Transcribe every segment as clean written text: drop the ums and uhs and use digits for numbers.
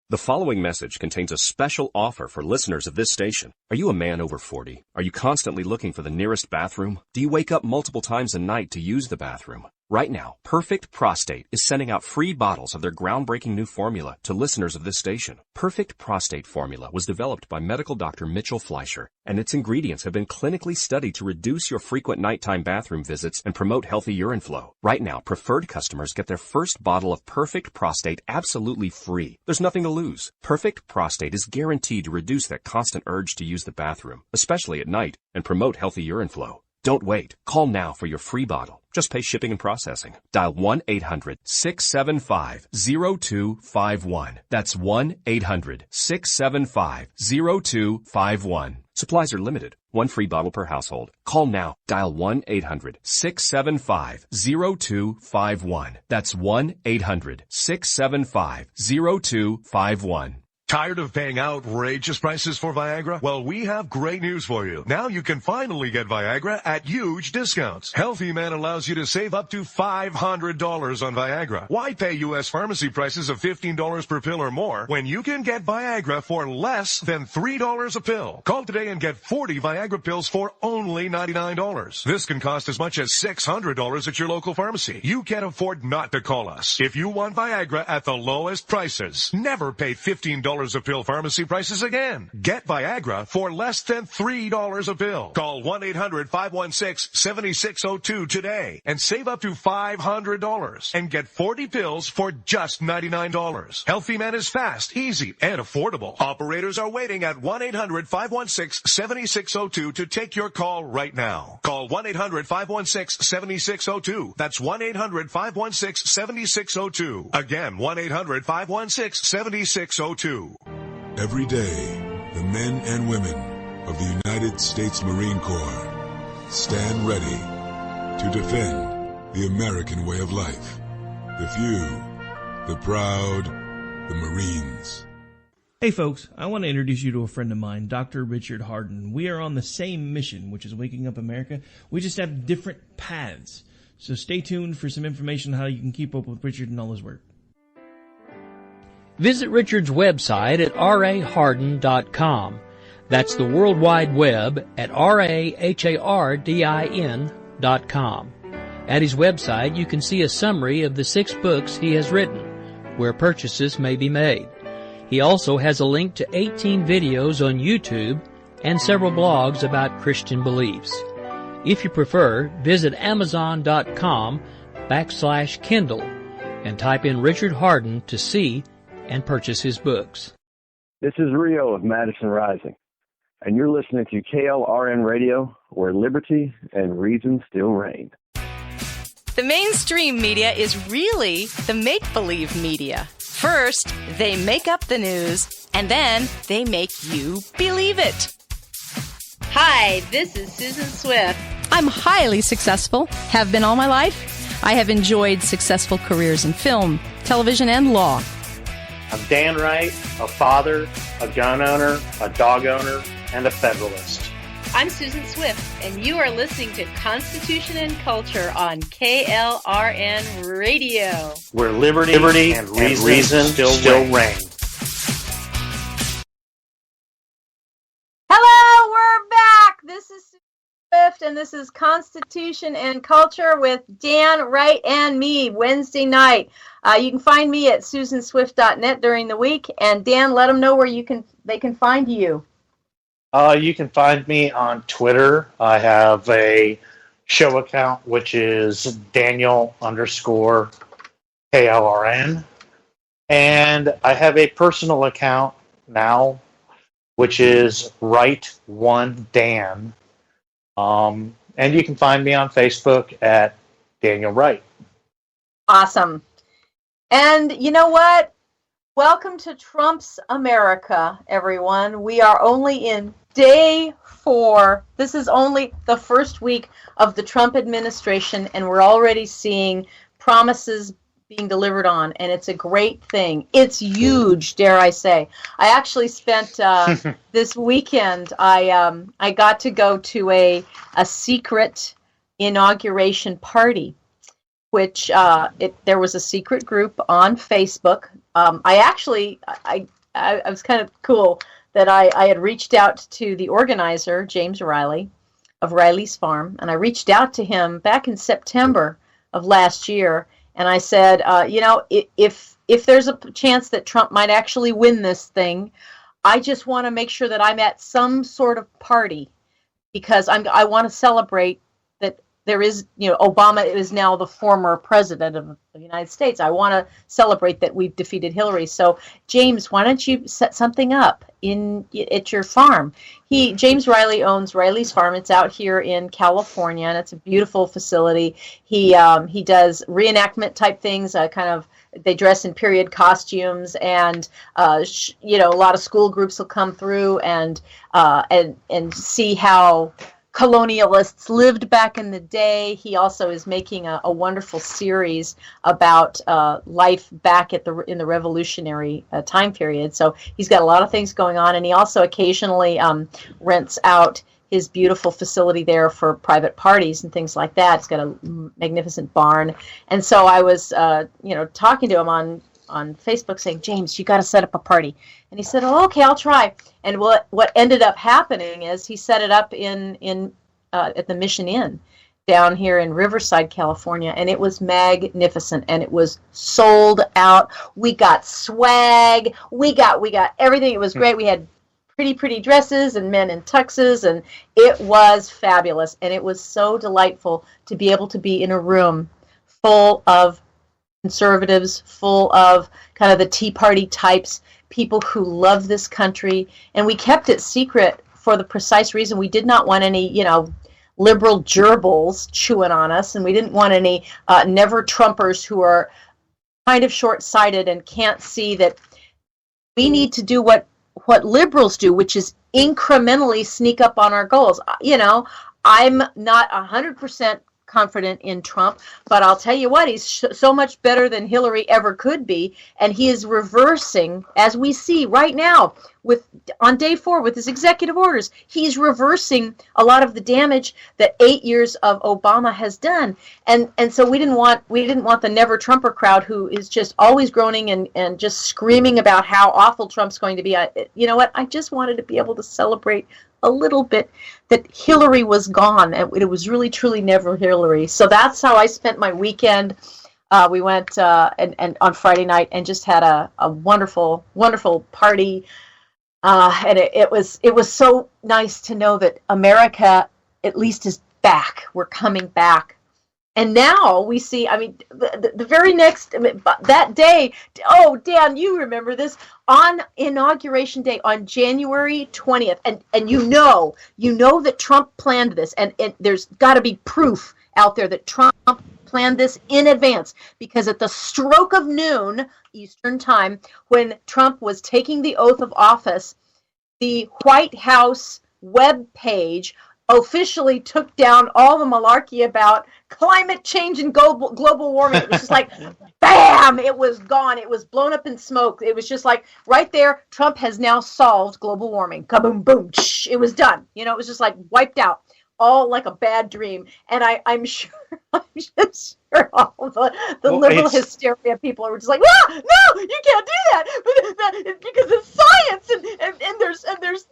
The following message contains a special offer for listeners of this station. Are you a man over 40? Are you constantly looking for the nearest bathroom? Do you wake up multiple times a night to use the bathroom? Right now, Perfect Prostate is sending out free bottles of their groundbreaking new formula to listeners of this station. Perfect Prostate Formula was developed by medical doctor Mitchell Fleischer, and its ingredients have been clinically studied to reduce your frequent nighttime bathroom visits and promote healthy urine flow. Right now, preferred customers get their first bottle of Perfect Prostate absolutely free. There's nothing to lose. Perfect Prostate is guaranteed to reduce that constant urge to use the bathroom, especially at night, and promote healthy urine flow. Don't wait. Call now for your free bottle. Just pay shipping and processing. Dial 1-800-675-0251. That's 1-800-675-0251. Supplies are limited. One free bottle per household. Call now. Dial 1-800-675-0251. That's 1-800-675-0251. Tired of paying outrageous prices for Viagra? Well, we have great news for you. Now you can finally get Viagra at huge discounts. Healthy Man allows you to save up to $500 on Viagra. Why pay U.S. pharmacy prices of $15 per pill or more when you can get Viagra for less than $3 a pill? Call today and get 40 Viagra pills for only $99. This can cost as much as $600 at your local pharmacy. You can't afford not to call us. If you want Viagra at the lowest prices, never pay $15 a pill pharmacy prices again. Get Viagra for less than $3 a pill. Call 1-800-516-7602 today and save up to $500 and get 40 pills for just $99. Healthy Man is fast, easy, and affordable. Operators are waiting at 1-800-516-7602 to take your call right now. Call 1-800-516-7602. That's 1-800-516-7602. Again, 1-800-516-7602. Every day, the men and women of the United States Marine Corps stand ready to defend the American way of life. The few, the proud, the Marines. Hey folks, I want to introduce you to a friend of mine, Dr. Richard Hardin. We are on the same mission, which is waking up America. We just have different paths. So stay tuned for some information on how you can keep up with Richard and all his work. Visit Richard's website at rahardin.com. That's the World Wide Web at rahardin.com. At his website, you can see a summary of the 6 books he has written, where purchases may be made. He also has a link to 18 videos on YouTube and several blogs about Christian beliefs. If you prefer, visit amazon.com/Kindle and type in Richard Hardin to see and purchase his books. This is Rio of Madison Rising, and you're listening to KLRNRadio, where liberty and reason still reign. The mainstream media is really the make-believe media. First, they make up the news, and then they make you believe it. Hi, this is Susan Swift. I'm highly successful, have been all my life. I have enjoyed successful careers in film, television, and law. I'm Dan Wright, a father, a gun owner, a dog owner, and a Federalist. I'm Susan Swift, and you are listening to Constitution and Culture on KLRN Radio, where liberty and reason still reign. Hello, we're back. This is Susan Swift, and this is Constitution and Culture with Dan Wright and me, Wednesday night. You can find me at susanswift.net during the week. And Dan, let them know where they can find you. You can find me on Twitter. I have a show account, which is Daniel_KLRN. And I have a personal account now, which is Wright1Dan. And you can find me on Facebook at Daniel Wright. Awesome. And you know what? Welcome to Trump's America, everyone. We are only in day 4. This is only the first week of the Trump administration, and we're already seeing promises being delivered on, and it's a great thing. It's huge, dare I say. I actually spent this weekend, I got to go to a secret inauguration party, which there was a secret group on Facebook. I I was kind of cool that I had reached out to the organizer, James Riley, of Riley's Farm, and I reached out to him back in September of last year, and I said, if there's a chance that Trump might actually win this thing, I just want to make sure that I'm at some sort of party, because I want to celebrate that there is, Obama is now the former president of the United States. I want to celebrate that we've defeated Hillary. So, James, why don't you set something up at your farm? James Riley owns Riley's Farm. It's out here in California, and it's a beautiful facility. He does reenactment type things, they dress in period costumes, and a lot of school groups will come through and see how colonialists lived back in the day. He also is making a wonderful series about life back in the revolutionary time period. So he's got a lot of things going on, and he also occasionally rents out his beautiful facility there for private parties and things like that. It's got a magnificent barn. And so I was, talking to him on Facebook saying, James, you got to set up a party. And he said, oh, okay, I'll try. And what ended up happening is he set it up at the Mission Inn down here in Riverside, California, and it was magnificent, and it was sold out. We got swag. We got everything. It was great. We had pretty dresses and men in tuxes, and it was fabulous. And it was so delightful to be able to be in a room full of conservatives, full of kind of the Tea Party types, people who love this country. And we kept it secret for the precise reason we did not want any, liberal gerbils chewing on us, and we didn't want any never-Trumpers who are kind of short-sighted and can't see that we need to do what liberals do, which is incrementally sneak up on our goals. I'm not 100% confident in Trump, but I'll tell you what, he's so much better than Hillary ever could be, and he is reversing, as we see right now on day 4 with his executive orders. He's reversing a lot of the damage that 8 years of Obama has done, and so we didn't want the never Trumper crowd who is just always groaning and just screaming about how awful Trump's going to be. You know what? I just wanted to be able to celebrate a little bit that Hillary was gone, and it was really truly never Hillary. So that's how I spent my weekend. We went and on Friday night and just had a wonderful party, and it was so nice to know that America at least is back. We're coming back. And now we see, the very next, that day, oh, Dan, you remember this, on Inauguration Day, on January 20th, and you know that Trump planned this, and there's got to be proof out there that Trump planned this in advance, because at the stroke of noon Eastern Time, when Trump was taking the oath of office, the White House web page officially took down all the malarkey about climate change and global warming. It was just like, bam, it was gone. It was blown up in smoke. It was just like, right there, Trump has now solved global warming. Kaboom, boom, shh, it was done. It was just like wiped out, all like a bad dream. And I'm just sure all the liberal hysteria people are just like, no, you can't do that, because it's science, and there's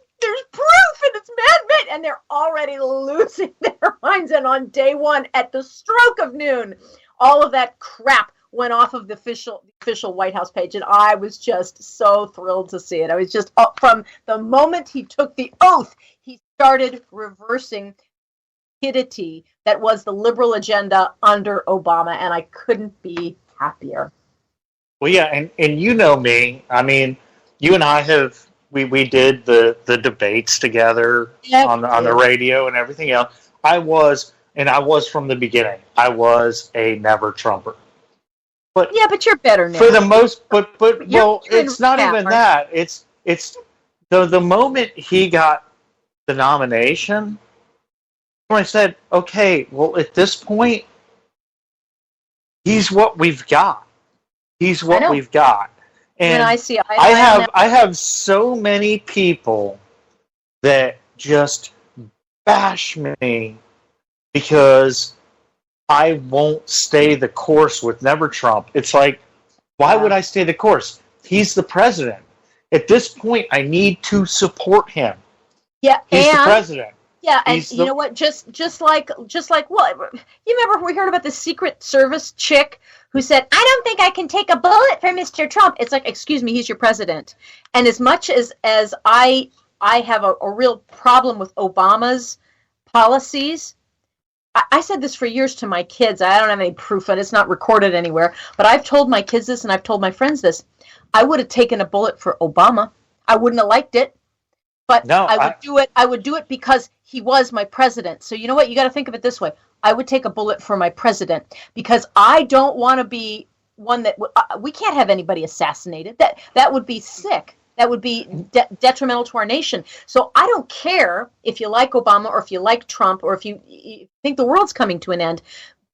proof, and it's man-made, and they're already losing their minds. And on day 1, at the stroke of noon, all of that crap went off of the official White House page, and I was just so thrilled to see it. I was just, from the moment he took the oath, he started reversing stupidity that was the liberal agenda under Obama, and I couldn't be happier. Well, yeah, and you know me. You and I have we did the debates together on the radio and everything else. I was from the beginning. I was a never Trumper. But you're better now. For the most, but it's not even that. It's the moment he got the nomination, I said, okay, well, at this point, he's what we've got. He's what we've got. And I have so many people that just bash me because I won't stay the course with Never Trump. It's like, why would I stay the course? He's the president. At this point, I need to support him. Yeah, He's the president. Yeah, and you know what? Just like what? You remember we heard about the Secret Service chick who said, "I don't think I can take a bullet for Mr. Trump." It's like, excuse me, he's your president. And as much as I have a real problem with Obama's policies, I said this for years to my kids. I don't have any proof, and it's not recorded anywhere. But I've told my kids this, and I've told my friends this. I would have taken a bullet for Obama. I wouldn't have liked it. But no, I would do it. I would do it because he was my president. So you know what? You got to think of it this way. I would take a bullet for my president because I don't want to be one that we can't have anybody assassinated. That would be sick. That would be detrimental to our nation. So I don't care if you like Obama or if you like Trump or if you think the world's coming to an end.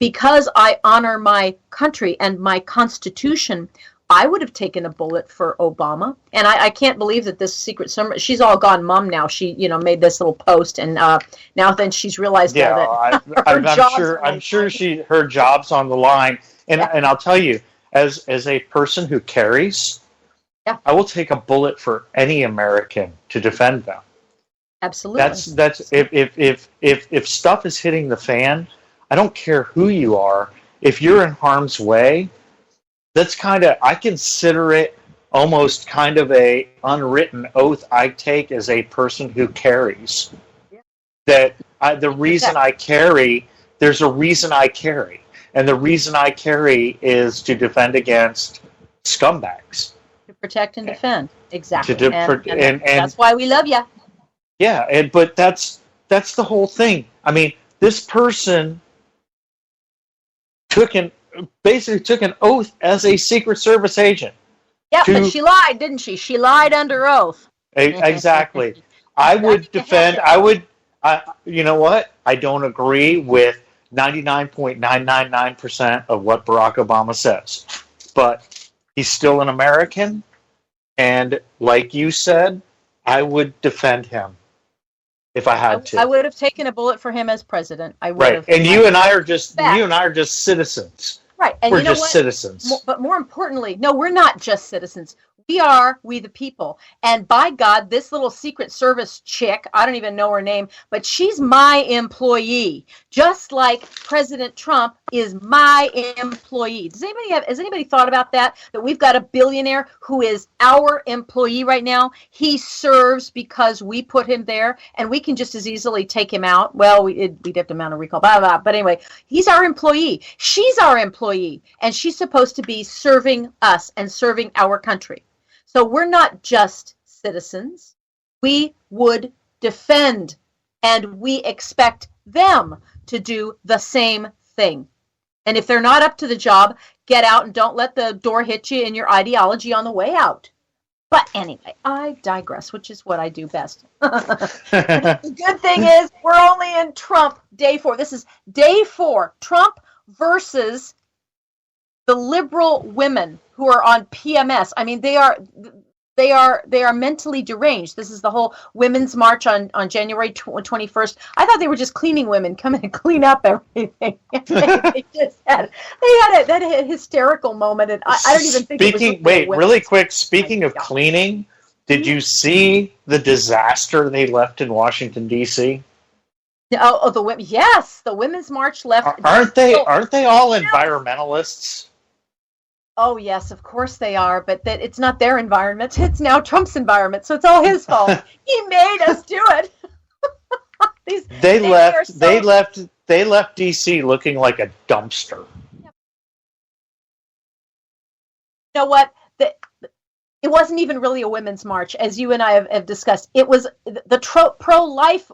Because I honor my country and my Constitution, I would have taken a bullet for Obama. And I can't believe that this Secret Service, she's all gone mum now. She, made this little post, and now then she's realized that I'm sure her job's on the line. And I'll tell you, as a person who carries, I will take a bullet for any American to defend them. Absolutely. That's if stuff is hitting the fan, I don't care who you are. If you're in harm's way, that's I consider it almost kind of a unwritten oath I take as a person who carries. Yeah. That the reason I carry, there's a reason I carry. And the reason I carry is to defend against scumbags. To protect and defend. Exactly. And that's why we love you. Yeah, but that's the whole thing. I mean, this person basically took an oath as a Secret Service agent. Yeah, but she lied, didn't she? She lied under oath. Exactly. I would defend. You know what? I don't agree with 99.999% of what Barack Obama says, but he's still an American, and like you said, I would defend him if I had to. I would have taken a bullet for him as president. I would right. have. And you and I are just citizens. Right. And we're just citizens. But more importantly, no, we're not just citizens. We the people. And by God, this little Secret Service chick, I don't even know her name, but she's my employee. Just like President Trump is my employee. Has anybody thought about that? That we've got a billionaire who is our employee right now. He serves because we put him there, and we can just as easily take him out. Well, we'd have to mount a recall, blah, blah, blah. But anyway, he's our employee. She's our employee, and she's supposed to be serving us and serving our country. So we're not just citizens. We would defend, and we expect them to do the same thing. And if they're not up to the job, get out and don't let the door hit you in your ideology on the way out. But anyway, I digress, which is what I do best. The good thing is we're only in Trump day 4. This is day 4. Trump versus the liberal women who are on PMS. I mean, they are mentally deranged. This is the whole Women's March on January 21st. I thought they were just cleaning women, come in and clean up everything. they had a hysterical moment, and I don't even think it was really quick. Speaking of cleaning, did you see the disaster they left in Washington D.C.? Oh, the women. Yes, the Women's March left. Aren't they all environmentalists? Oh, yes, of course they are, but it's not their environment. It's now Trump's environment, so it's all his fault. He made us do it. They left D.C. looking like a dumpster. You know what? It wasn't even really a women's march, as you and I have discussed. It was the pro-life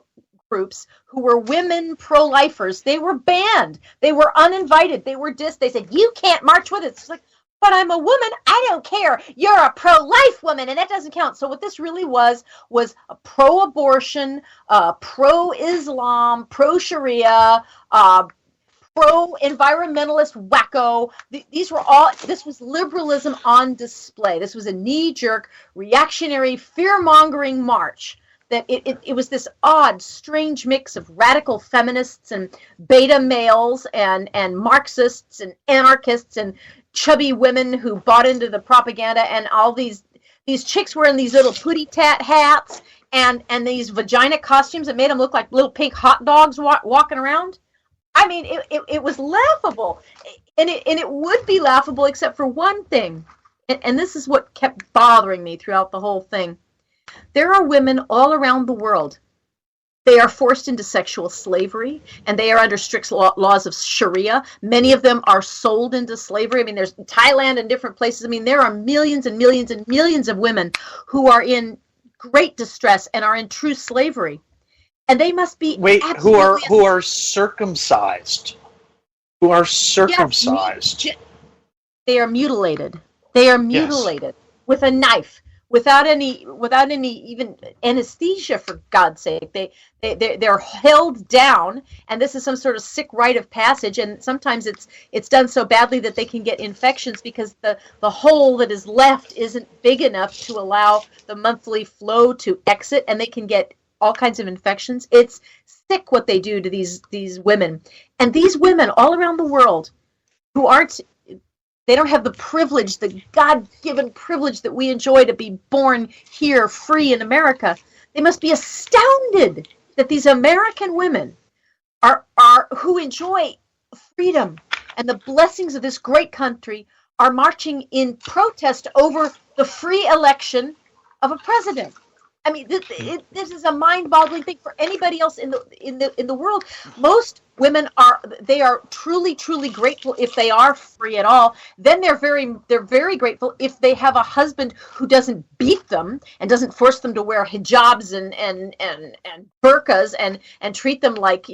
groups who were women pro-lifers. They were banned. They were uninvited. They were They said, you can't march with us. It's like, but I'm a woman. I don't care. You're a pro-life woman, and that doesn't count. So what this really was a pro-abortion, pro-Islam, pro-Sharia, pro-environmentalist wacko. This was liberalism on display. This was a knee-jerk, reactionary, fear-mongering march. That it was this odd, strange mix of radical feminists and beta males and Marxists and anarchists and chubby women who bought into the propaganda and all these these chicks wearing these little pooty tat hats and these vagina costumes that made them look like little pink hot dogs walking around. I mean, it was laughable, and it would be laughable except for one thing, and this is what kept bothering me throughout the whole thing. There are women all around the world. They are forced into sexual slavery, and they are under strict laws of Sharia. Many of them are sold into slavery. I mean, there's Thailand and different places. I mean, there are millions and millions and millions of women who are in great distress and are in true slavery. And they must be who are circumcised. Who are circumcised. Yes, they are mutilated. They are mutilated with a knife. Without any even anesthesia, for God's sake. They're held down, and this is some sort of sick rite of passage, and sometimes it's done so badly that they can get infections because the hole that is left isn't big enough to allow the monthly flow to exit, and they can get all kinds of infections. It's sick what they do to these women. And these women all around the world who they don't have the privilege, the God-given privilege that we enjoy to be born here free in America. They must be astounded that these American women are who enjoy freedom and the blessings of this great country are marching in protest over the free election of a president. I mean, this is a mind-boggling thing for anybody else in the world. Most women are truly grateful if they are free at all. Then they're very grateful if they have a husband who doesn't beat them and doesn't force them to wear hijabs and burqas and treat them like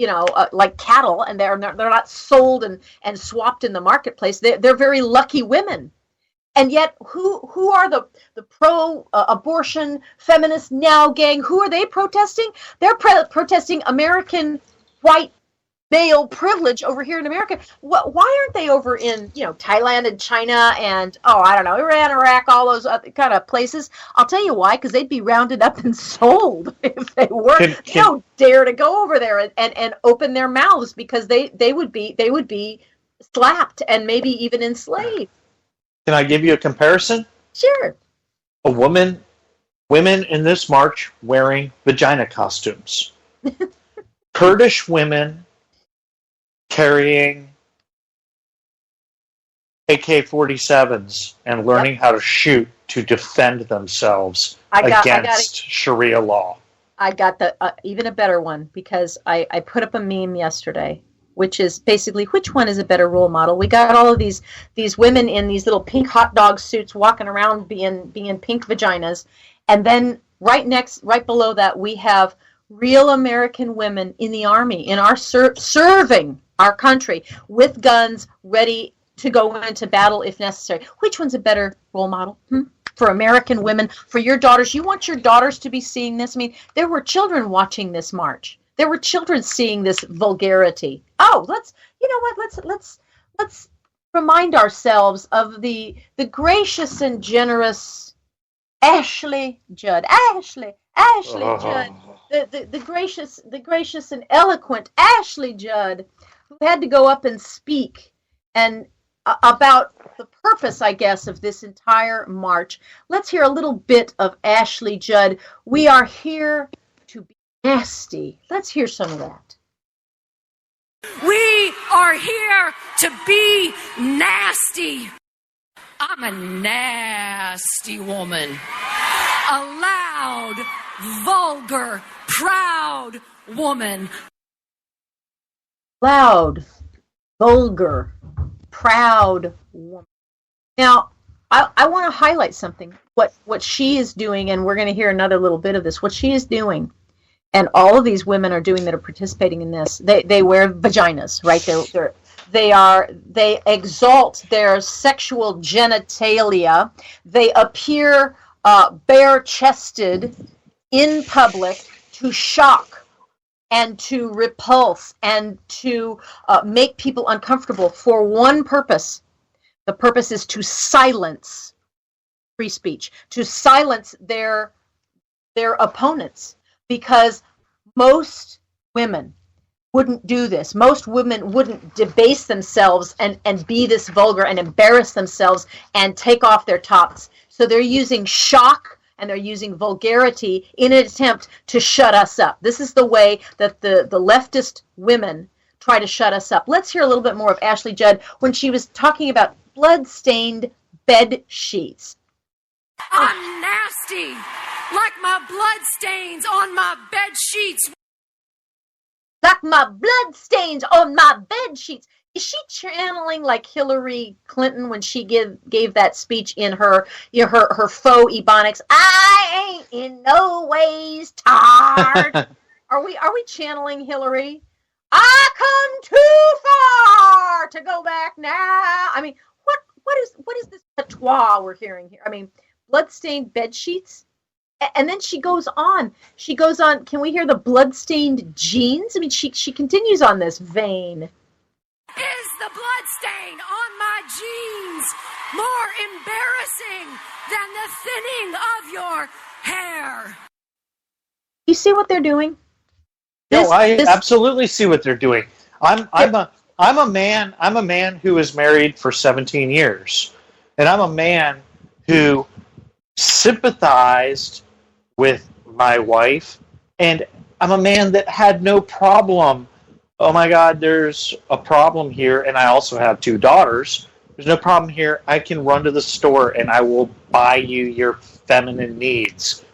like cattle, and they're not sold and swapped in the marketplace. They're very lucky women. And yet, who are the pro-abortion feminist now gang? Who are they protesting? They're protesting American white male privilege over here in America. Why aren't they over in Thailand and China and Iran, Iraq, all those other kind of places? I'll tell you why, because they'd be rounded up and sold if they weren't. They don't dare to go over there and open their mouths because they would be slapped and maybe even enslaved. Can I give you a comparison? Sure. Women in this march wearing vagina costumes. Kurdish women carrying AK-47s and learning how to shoot to defend themselves against Sharia law. I got even a better one because I put up a meme yesterday, which is basically which one is a better role model. We got all of these women in these little pink hot dog suits walking around being pink vaginas, and then right below that we have real American women in the army in our serving our country with guns ready to go into battle if necessary. Which one's a better role model? For American women, for your daughters? You want your daughters to be seeing this? I mean, there were children watching this march. There were children seeing this vulgarity. Oh, let's remind ourselves of the gracious and generous Ashley Judd. Ashley Judd. The gracious and eloquent Ashley Judd, who had to go up and speak and about the purpose, I guess, of this entire march. Let's hear a little bit of Ashley Judd. We are here to be nasty. Let's hear some of that. We are here to be nasty. I'm a nasty woman. A loud, vulgar, proud woman. Loud, vulgar, proud woman. Now, I want to highlight something. What she is doing, and we're going to hear another little bit of this. What she is doing, and all of these women are doing that are participating in this. They wear vaginas, right? They exalt their sexual genitalia. They appear bare-chested in public to shock and to repulse and to make people uncomfortable for one purpose. The purpose is to silence free speech, to silence their opponents, because most women wouldn't do this. Most women wouldn't debase themselves and be this vulgar and embarrass themselves and take off their tops. So they're using shock and they're using vulgarity in an attempt to shut us up. This is the way that the leftist women try to shut us up. Let's hear a little bit more of Ashley Judd when she was talking about blood-stained bed sheets. I'm nasty, like my blood stains on my bed sheets. Like my blood stains on my bed sheets. Is she channeling like Hillary Clinton when she gave that speech in her faux ebonics? I ain't in no ways tired. Are we channeling Hillary? I come too far to go back now. I mean, what is this patois we're hearing here? I mean, bloodstained bed sheets. And then she goes on. Can we hear the blood-stained jeans? I mean, she continues on this vein. Is the blood stain on my jeans more embarrassing than the thinning of your hair? You see what they're doing? I absolutely see what they're doing. I'm a man who was married for 17 years, and I'm a man who sympathized with my wife, and I'm a man that had no problem. Oh my God, there's a problem here, and I also have 2 daughters. There's no problem here. I can run to the store and I will buy you your feminine needs.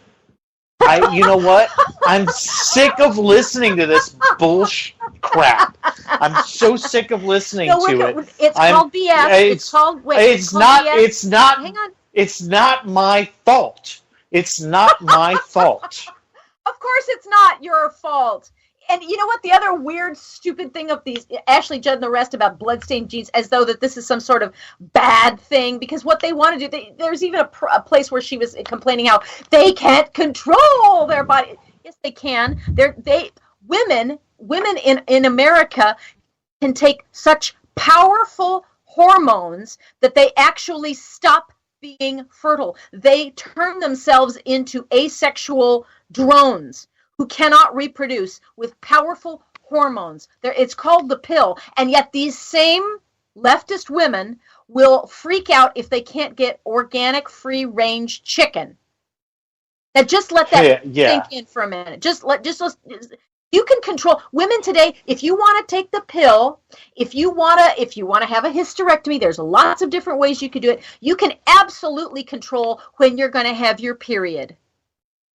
You know what? I'm sick of listening to this bullshit crap. I'm so sick of listening to it. It's called BS. It's called BS. Hang on. It's not my fault. It's not my fault. Of course it's not your fault. And you know what? The other weird, stupid thing of these, Ashley Judd and the rest about bloodstained jeans, as though that this is some sort of bad thing, because what they want to do, there's even a place where she was complaining how they can't control their body. Yes, they can. Women in America can take such powerful hormones that they actually stop being fertile. They turn themselves into asexual drones who cannot reproduce with powerful hormones. It's called the pill. And yet these same leftist women will freak out if they can't get organic free-range chicken. Now just let that sink in for a minute. You can control women today. If you want to take the pill, if you want to have a hysterectomy, there's lots of different ways you could do it. You can absolutely control when you're going to have your period.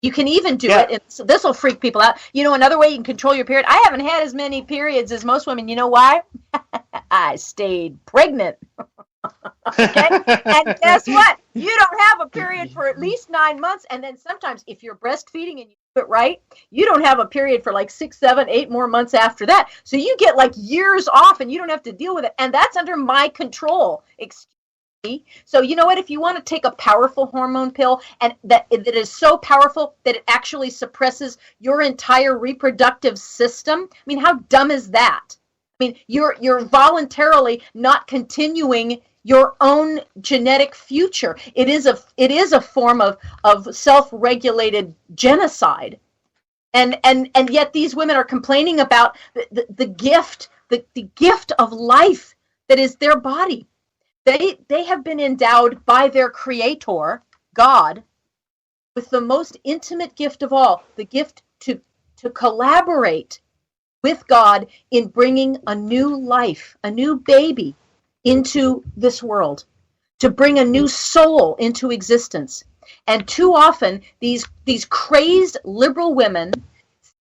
You can even do it. So this will freak people out. You know, another way you can control your period. I haven't had as many periods as most women. You know why? I stayed pregnant. Okay? And guess what? You don't have a period for at least 9 months. And then sometimes if you're breastfeeding and you do it right, you don't have a period for like 6, 7, 8 more months after that. So you get like years off and you don't have to deal with it. And that's under my control. So you know what? If you want to take a powerful hormone pill and that is so powerful that it actually suppresses your entire reproductive system, I mean, how dumb is that? I mean, you're voluntarily not continuing your own genetic future. It is a form of self-regulated genocide, and yet these women are complaining about the gift of life that is their body. They have been endowed by their creator, God, with the most intimate gift of all, the gift to collaborate with God in bringing a new life, a new baby into this world, to bring a new soul into existence. And too often, these crazed liberal women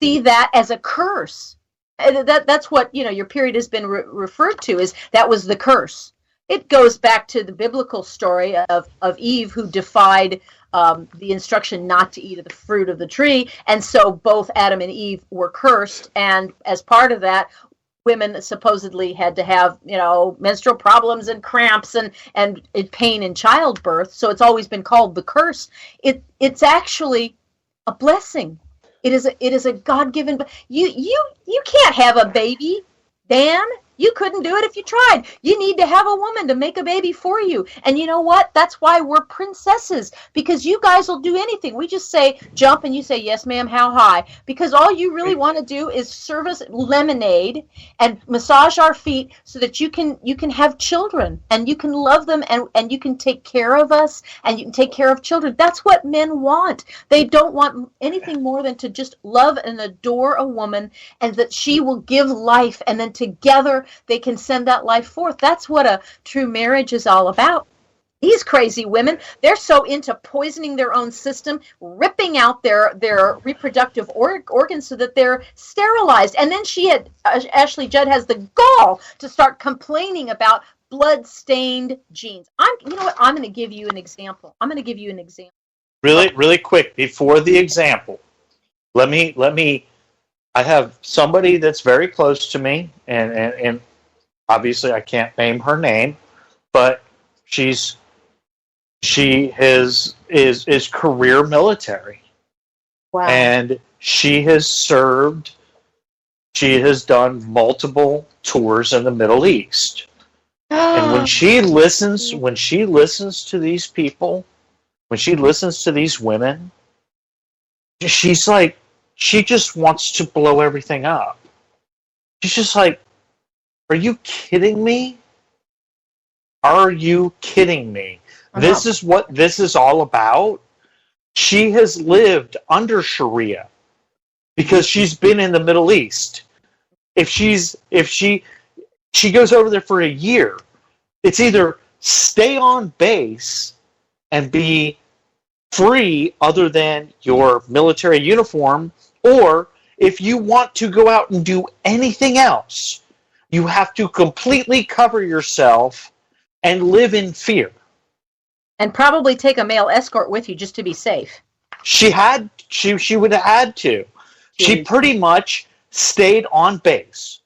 see that as a curse. That's what, your period has been referred to, is that was the curse. It goes back to the biblical story of Eve, who defied the instruction not to eat of the fruit of the tree. And so both Adam and Eve were cursed. And as part of that, women supposedly had to have, menstrual problems and cramps and pain in childbirth. So it's always been called the curse. It's actually a blessing. It is a God-given. You can't have a baby, Dan. You couldn't do it if you tried. You need to have a woman to make a baby for you. And you know what? That's why we're princesses, because you guys will do anything. We just say jump and you say, yes, ma'am, how high? Because all you really want to do is serve us lemonade and massage our feet so that you can have children and you can love them and you can take care of us and you can take care of children. That's what men want. They don't want anything more than to just love and adore a woman and that she will give life, and then together they can send that life forth. That's what a true marriage is all about. These crazy women, they're so into poisoning their own system, ripping out their reproductive organs so that they're sterilized. And then Ashley Judd has the gall to start complaining about blood-stained genes. You know what? I'm going to give you an example. Really quick, before the example, let me. I have somebody that's very close to me, and obviously I can't name her name, but she is career military. Wow. And she has done multiple tours in the Middle East. And when she listens to these people, when she listens to these women, she's like, she just wants to blow everything up. She's just like, are you kidding me? Are you kidding me? Uh-huh. This is what this is all about. She has lived under Sharia because she's been in the Middle East. If she goes over there for a year, it's either stay on base and be free other than your military uniform, or if you want to go out and do anything else, you have to completely cover yourself and live in fear. And probably take a male escort with you just to be safe. She would have had to. She pretty much stayed on base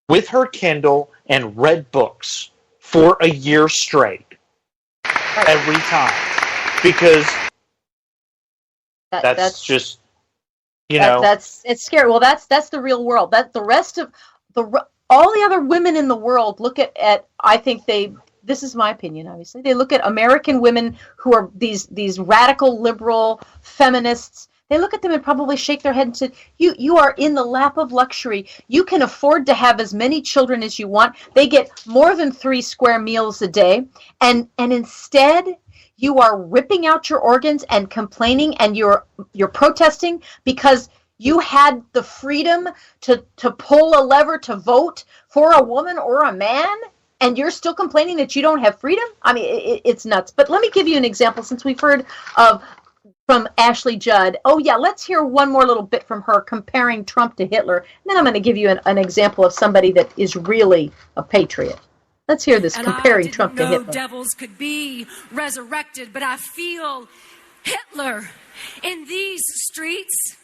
with her Kindle and read books for a year straight. Every time. Because that's just, it's scary. Well, that's the real world. That the rest of all the other women in the world look at I think this is my opinion, obviously. They look at American women who are these radical liberal feminists. They look at them and probably shake their head and say, you are in the lap of luxury. You can afford to have as many children as you want. They get more than 3 square meals a day. And instead, you are ripping out your organs and complaining, and you're protesting because you had the freedom to pull a lever to vote for a woman or a man, and you're still complaining that you don't have freedom? I mean, it's nuts. But let me give you an example, since we've heard from Ashley Judd. Oh, yeah, let's hear one more little bit from her comparing Trump to Hitler. And then I'm going to give you an example of somebody that is really a patriot. Let's hear this, comparing Trump to Hitler. Devils could be resurrected, but I feel Hitler in these streets.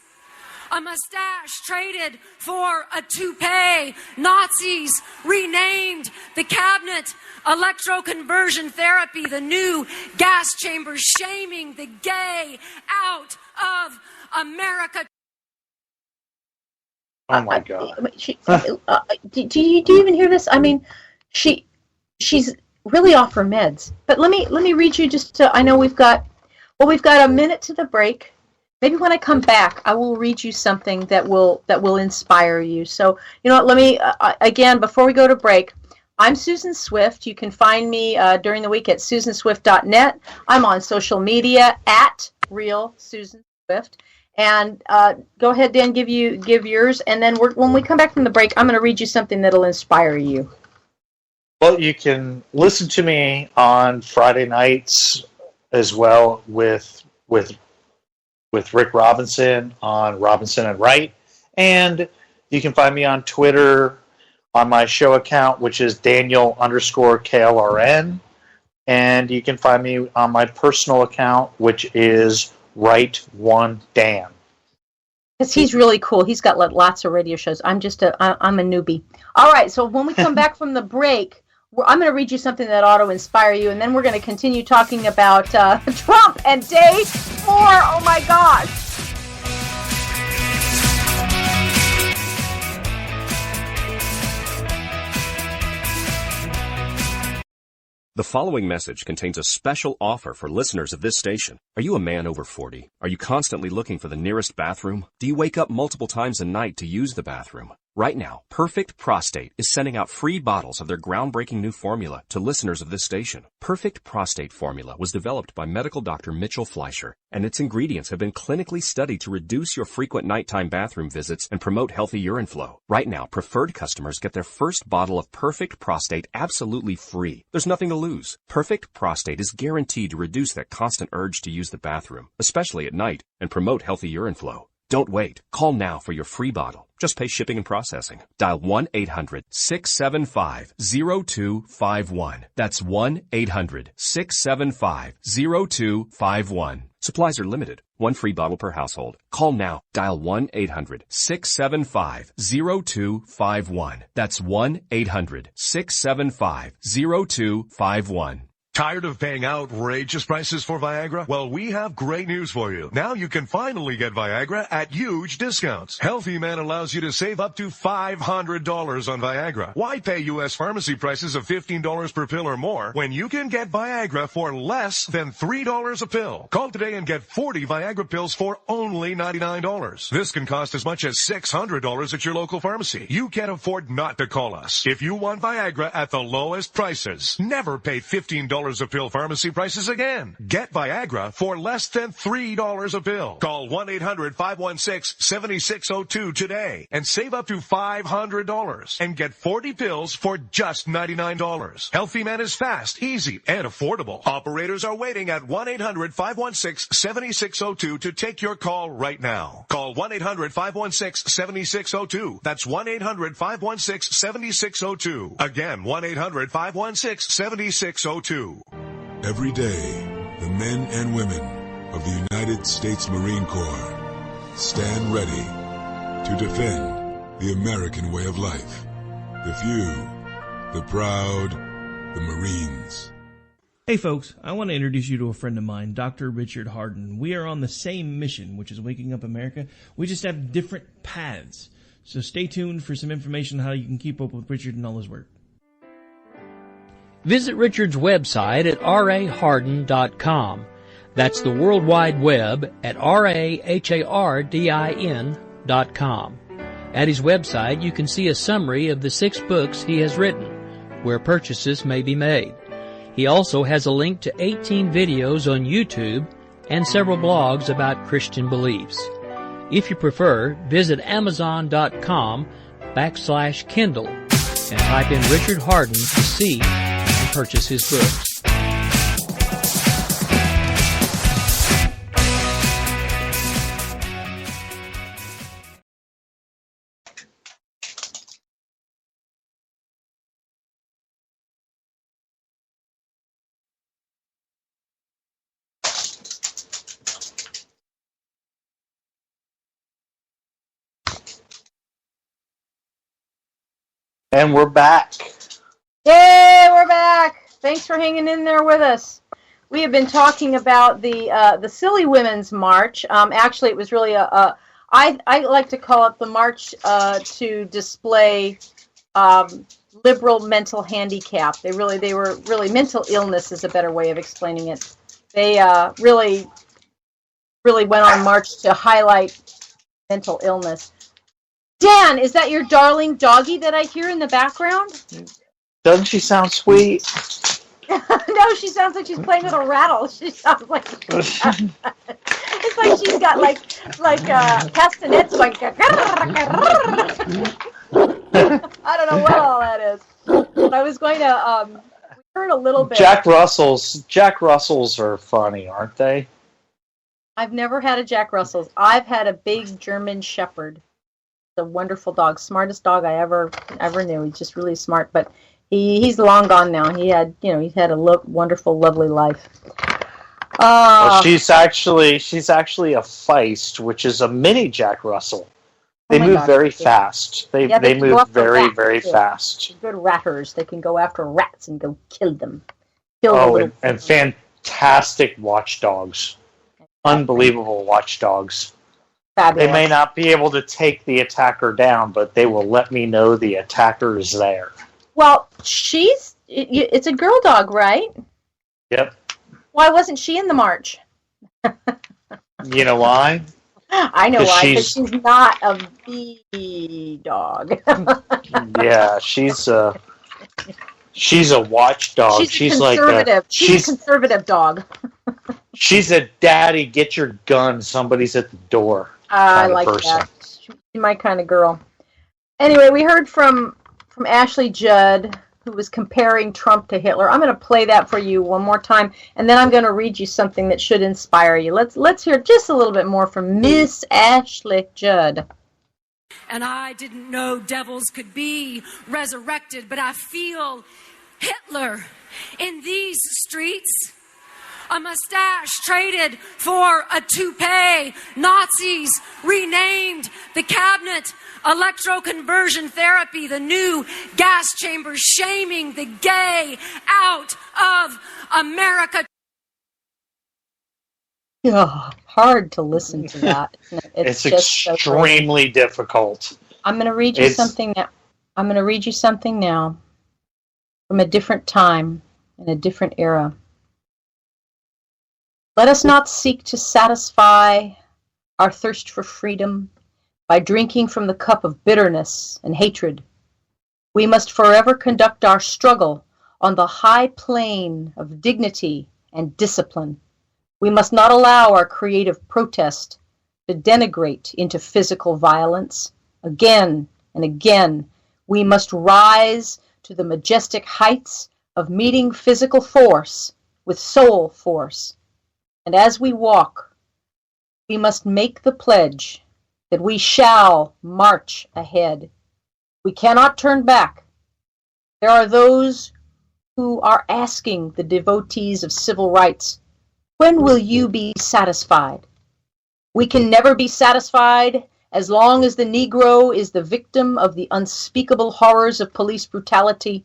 A mustache traded for a toupee. Nazis renamed the cabinet electroconversion therapy, the new gas chamber, shaming the gay out of America. Oh my God! Do you even hear this? I mean, she's really off her meds. But let me read you I know we've got a minute to the break. Maybe when I come back, I will read you something that will inspire you. So, you know what, let me, again, before we go to break, I'm Susan Swift. You can find me during the week at susanswift.net. I'm on social media at Real Susan Swift. And go ahead, Dan, give yours. And then when we come back from the break, I'm going to read you something that'll inspire you. Well, you can listen to me on Friday nights as well with Rick Robinson on Robinson and Wright. And you can find me on Twitter on my show account, which is Daniel_KLRN. And you can find me on my personal account, which is Wright1Dan. Because he's really cool. He's got lots of radio shows. I'm a newbie. All right, so when we come back from the break, I'm going to read you something that ought to inspire you, and then we're going to continue talking about Trump and day 4. Oh, my gosh. The following message contains a special offer for listeners of this station. Are you a man over 40? Are you constantly looking for the nearest bathroom? Do you wake up multiple times a night to use the bathroom? Right now, Perfect Prostate is sending out free bottles of their groundbreaking new formula to listeners of this station. Perfect Prostate Formula was developed by medical doctor Mitchell Fleischer, and its ingredients have been clinically studied to reduce your frequent nighttime bathroom visits and promote healthy urine flow. Right now, preferred customers get their first bottle of Perfect Prostate absolutely free. There's nothing to lose. Perfect Prostate is guaranteed to reduce that constant urge to use the bathroom, especially at night, and promote healthy urine flow. Don't wait. Call now for your free bottle. Just pay shipping and processing. Dial 1-800-675-0251. That's 1-800-675-0251. Supplies are limited. One free bottle per household. Call now. Dial 1-800-675-0251. That's 1-800-675-0251. Tired of paying outrageous prices for Viagra? Well, we have great news for you. Now you can finally get Viagra at huge discounts. Healthy Man allows you to save up to $500 on Viagra. Why pay U.S. pharmacy prices of $15 per pill or more when you can get Viagra for less than $3 a pill? Call today and get 40 Viagra pills for only $99. This can cost as much as $600 at your local pharmacy. You can't afford not to call us. If you want Viagra at the lowest prices, never pay $15 a pill pharmacy prices again. Get Viagra for less than $3 a pill. Call 1-800-516-7602 today and save up to $500 and get 40 pills for just $99. Healthy Man is fast, easy, and affordable. Operators are waiting at 1-800-516-7602 to take your call right now. Call 1-800-516-7602. That's 1-800-516-7602. Again, 1-800-516-7602. Every day, the men and women of the United States Marine Corps stand ready to defend the American way of life. The few, the proud, the Marines. Hey folks, I want to introduce you to a friend of mine, Dr. Richard Harden. We are on the same mission, which is waking up America. We just have different paths. So stay tuned for some information on how you can keep up with Richard and all his work. Visit Richard's website at raharden.com. That's the World Wide Web at RAHARDIN.com. At his website, you can see a summary of the 6 books he has written, where purchases may be made. He also has a link to 18 videos on YouTube and several blogs about Christian beliefs. If you prefer, visit Amazon.com/Kindle and type in Richard Harden to see and purchase his books. And we're back. Yay, we're back. Thanks for hanging in there with us. We have been talking about the Silly Women's March. Actually, it was really I like to call it the march to display liberal mental handicap. They were mental illness is a better way of explaining it. They really went on march to highlight mental illness. Dan, is that your darling doggie that I hear in the background? Doesn't she sound sweet? No, she sounds like she's playing with a rattle. She sounds like it's like she's got like castanets going. I don't know what all that is. But I was going to we heard a little bit. Jack Russells are funny, aren't they? I've never had a Jack Russell's. I've had a big German Shepherd. A wonderful dog, smartest dog I ever knew. He's just really smart, but he's long gone now. He had a wonderful, lovely life. Well, she's actually a Feist, which is a mini Jack Russell. They move very fast. They move very fast. They're good ratters. They can go after rats and go kill them. And fantastic watchdogs. Unbelievable watchdogs. Fabulous. They may not be able to take the attacker down, but they will let me know the attacker is there. Well, she's it's a girl dog, right? Yep. Why wasn't she in the march? You know why? I know why, because she's not a bee dog. Yeah, she's a watchdog. She's conservative. She's a conservative dog. She's a daddy, get your gun, somebody's at the door. I like that. She's my kind of girl. Anyway, we heard from Ashley Judd, who was comparing Trump to Hitler. I'm going to play that for you one more time, and then I'm going to read you something that should inspire you. Let's hear just a little bit more from Miss Ashley Judd. And I didn't know devils could be resurrected, but I feel Hitler in these streets. A mustache traded for a toupee. Nazis renamed the cabinet. Electroconversion therapy, the new gas chamber, shaming the gay out of America. Oh, hard to listen to that. It's extremely difficult. I'm going to read you something now. I'm going to read you something now from a different time in a different era. Let us not seek to satisfy our thirst for freedom by drinking from the cup of bitterness and hatred. We must forever conduct our struggle on the high plane of dignity and discipline. We must not allow our creative protest to denigrate into physical violence. Again and again, we must rise to the majestic heights of meeting physical force with soul force. And as we walk, we must make the pledge that we shall march ahead. We cannot turn back. There are those who are asking the devotees of civil rights, when will you be satisfied? We can never be satisfied as long as the Negro is the victim of the unspeakable horrors of police brutality.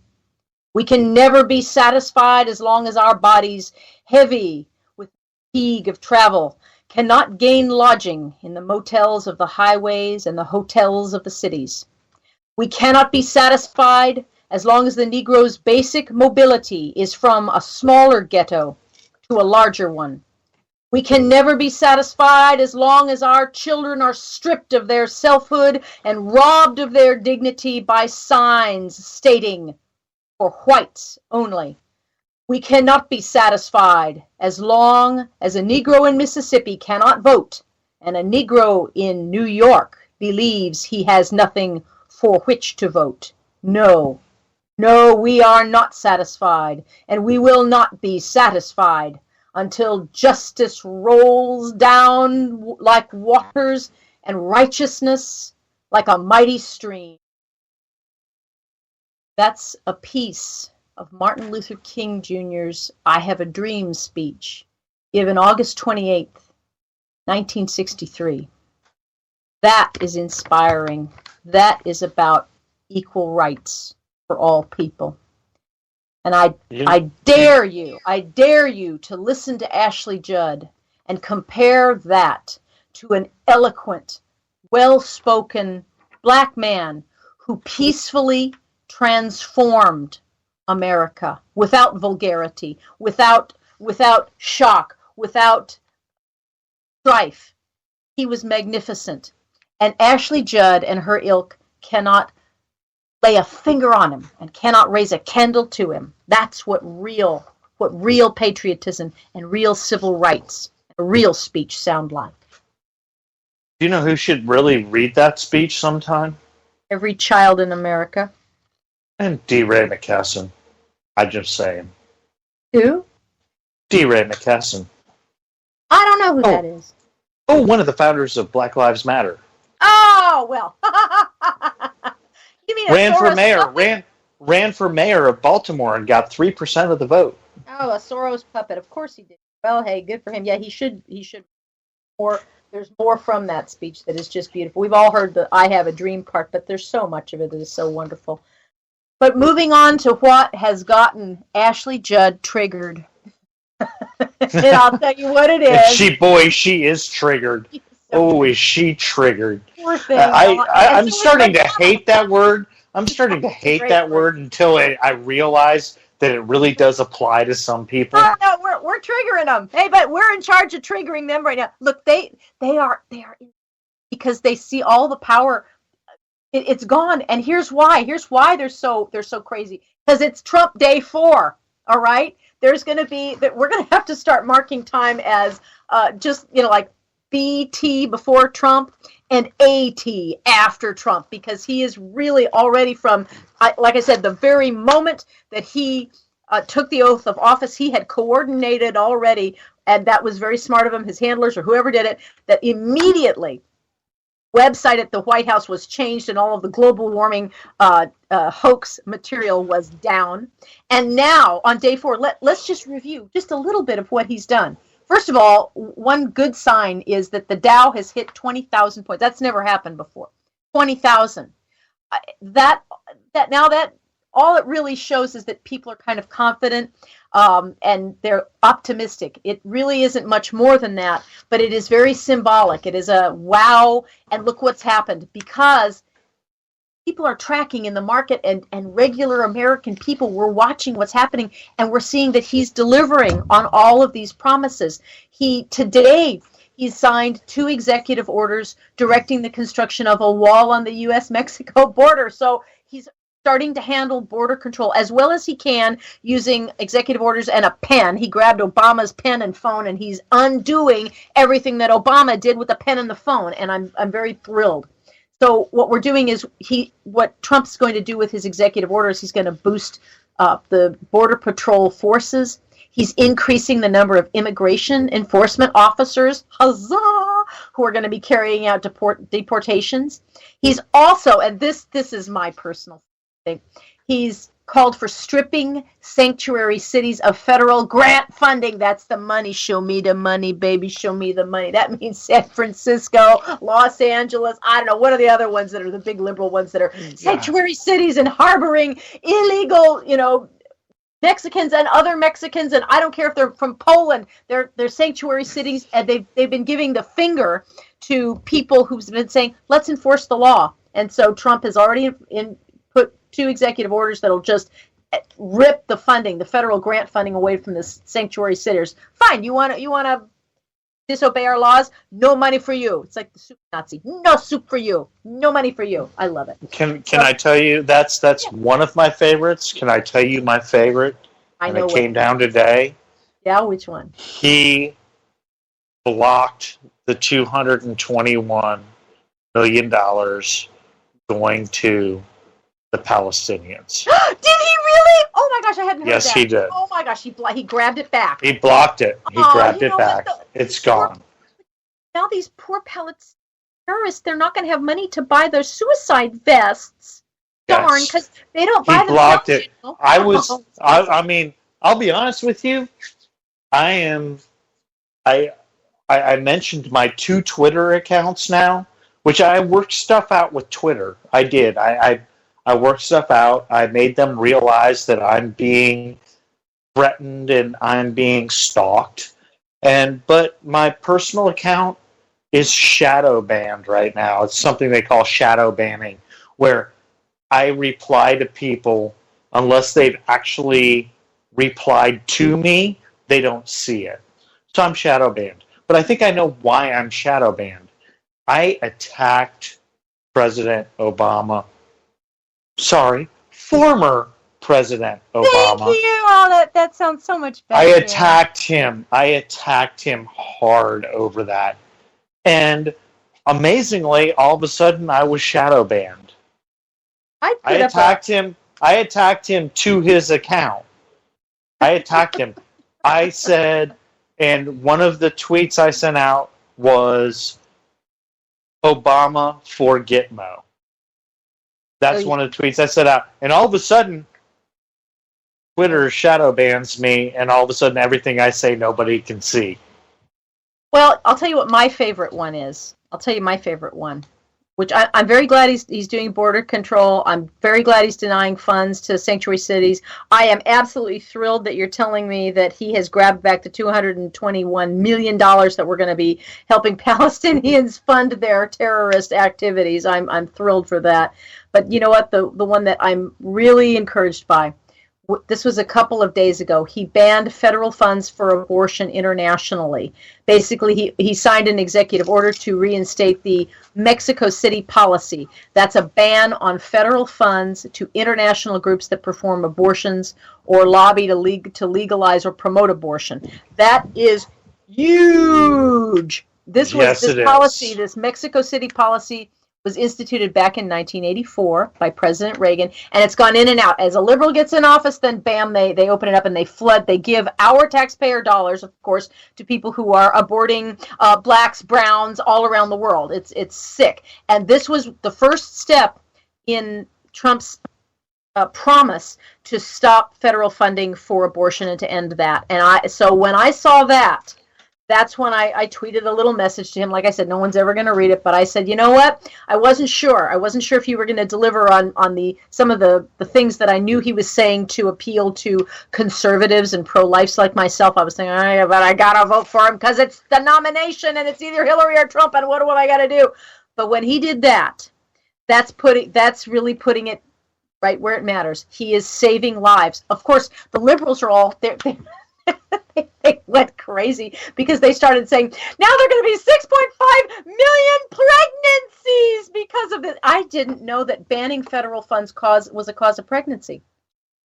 We can never be satisfied as long as our bodies, heavy with fatigue of travel, cannot gain lodging in the motels of the highways and the hotels of the cities. We cannot be satisfied as long as the Negro's basic mobility is from a smaller ghetto to a larger one. We can never be satisfied as long as our children are stripped of their selfhood and robbed of their dignity by signs stating, "For whites only." We cannot be satisfied as long as a Negro in Mississippi cannot vote and a Negro in New York believes he has nothing for which to vote. No, we are not satisfied, and we will not be satisfied until justice rolls down like waters and righteousness like a mighty stream. That's a piece of Martin Luther King Jr.'s I Have a Dream speech, given August 28th, 1963. That is inspiring. That is about equal rights for all people. And I dare you to listen to Ashley Judd and compare that to an eloquent, well-spoken black man who peacefully transformed America without vulgarity, without shock, without strife. He was magnificent. And Ashley Judd and her ilk cannot lay a finger on him and cannot raise a candle to him. That's what real patriotism and real civil rights, a real speech sound like. Do you know who should really read that speech sometime? Every child in America. And D. Ray McKesson. I'm just saying. Who? D. Ray McKesson. I don't know who that is. Oh, one of the founders of Black Lives Matter. Oh, well. You mean ran for mayor of Baltimore and got 3% of the vote. Oh, a Soros puppet. Of course he did. Well, hey, good for him. Yeah, he should more. There's more from that speech that is just beautiful. We've all heard the I Have a Dream part, but there's so much of it that is so wonderful. But moving on to what has gotten Ashley Judd triggered. And I'll tell you what it is. She is triggered. Is she triggered? Poor thing. I'm starting to hate that word. I'm starting to hate that word until I realize that it really does apply to some people. Oh, no, we're triggering them. Hey, but we're in charge of triggering them right now. Look, they are because they see all the power. It's gone, and here's why. Here's why they're so crazy. Because it's Trump Day 4. All right, there's going to be that we're going to have to start marking time as just like BT before Trump and AT after Trump, because he is really already from, like I said, the very moment that he took the oath of office, he had coordinated already, and that was very smart of him, his handlers or whoever did it, that immediately website at the White House was changed and all of the global warming hoax material was down. And now on day 4, let's just review just a little bit of what he's done. First of all, one good sign is that the Dow has hit 20,000 points. That's never happened before. 20,000. That all it really shows is that people are kind of confident and they're optimistic. It really isn't much more than that, but it is very symbolic. It is a wow, and look what's happened, because people are tracking in the market, and regular American people, we're watching what's happening, and we're seeing that he's delivering on all of these promises. Today, he signed 2 executive orders directing the construction of a wall on the U.S.-Mexico border. So he's starting to handle border control as well as he can using executive orders and a pen. He grabbed Obama's pen and phone, and he's undoing everything that Obama did with the pen and the phone, and I'm very thrilled. So what we're doing is what Trump's going to do with his executive orders, he's going to boost the Border Patrol forces. He's increasing the number of immigration enforcement officers, huzzah, who are going to be carrying out deportations. He's also, and this is my personal thing, he's called for stripping sanctuary cities of federal grant funding. That's the money. Show me the money, baby. Show me the money. That means San Francisco, Los Angeles. I don't know. What are the other ones that are the big liberal ones that are sanctuary cities and harboring illegal, Mexicans and other Mexicans, and I don't care if they're from Poland. They're sanctuary cities, and they've been giving the finger to people who've been saying, let's enforce the law. And so Trump has already put 2 executive orders that'll just rip the funding, the federal grant funding, away from the sanctuary cities. Fine, you want to disobey our laws? No money for you. It's like the soup Nazi. No soup for you. No money for you. I love it. Can I tell you that's one of my favorites? Can I tell you my favorite? I know. When it came down today. Yeah, which one? He blocked the $221 million going to the Palestinians. Did he really? Oh my gosh, I hadn't heard that. Yes, he did. Oh my gosh, he grabbed it back. He blocked it. He grabbed it back. It's gone. Now these poor Palestinian terrorists, they're not going to have money to buy their suicide vests. Darn, because they don't buy them. He blocked it. I mean, I'll be honest with you. I mentioned my 2 Twitter accounts now, which I worked stuff out with Twitter. I did. I worked stuff out. I made them realize that I'm being threatened and I'm being stalked. But my personal account is shadow banned right now. It's something they call shadow banning, where I reply to people unless they've actually replied to me, they don't see it. So I'm shadow banned. But I think I know why I'm shadow banned. I attacked President Obama. Sorry, former President Obama. Thank you. Oh, that sounds so much better. I attacked him. I attacked him hard over that. And amazingly, all of a sudden, I was shadow banned. I attacked him. I attacked him to his account. I attacked him. I said, and one of the tweets I sent out was Obama for Gitmo. That's one of the tweets I sent out. And all of a sudden, Twitter shadow bans me, and all of a sudden everything I say nobody can see. Well, I'll tell you what my favorite one is. I'll tell you my favorite one, which I'm very glad he's doing border control. I'm very glad he's denying funds to sanctuary cities. I am absolutely thrilled that you're telling me that he has grabbed back the $221 million that we're going to be helping Palestinians fund their terrorist activities. I'm thrilled for that. But you know what? The one that I'm really encouraged by, this was a couple of days ago, he banned federal funds for abortion internationally. Basically, he signed an executive order to reinstate the Mexico City policy. That's a ban on federal funds to international groups that perform abortions or lobby to legalize or promote abortion. That is huge. This policy, this Mexico City policy, was instituted back in 1984 by President Reagan, and it's gone in and out. As a liberal gets in office, then bam, they open it up and they give our taxpayer dollars, of course, to people who are aborting blacks, browns, all around the world. It's sick. And this was the first step in Trump's promise to stop federal funding for abortion and to end that. And so when I saw that, that's when I tweeted a little message to him. Like I said, no one's ever going to read it, but I said, you know what? I wasn't sure. I wasn't sure if you were going to deliver on some of the things that I knew he was saying to appeal to conservatives and pro-lifes like myself. I was thinking, but I got to vote for him because it's the nomination and it's either Hillary or Trump, and what am I got to do? But when he did that, that's really putting it right where it matters. He is saving lives. Of course, the liberals are all there. They went crazy because they started saying, now there are going to be 6.5 million pregnancies because of this. I didn't know that banning federal funds was a cause of pregnancy.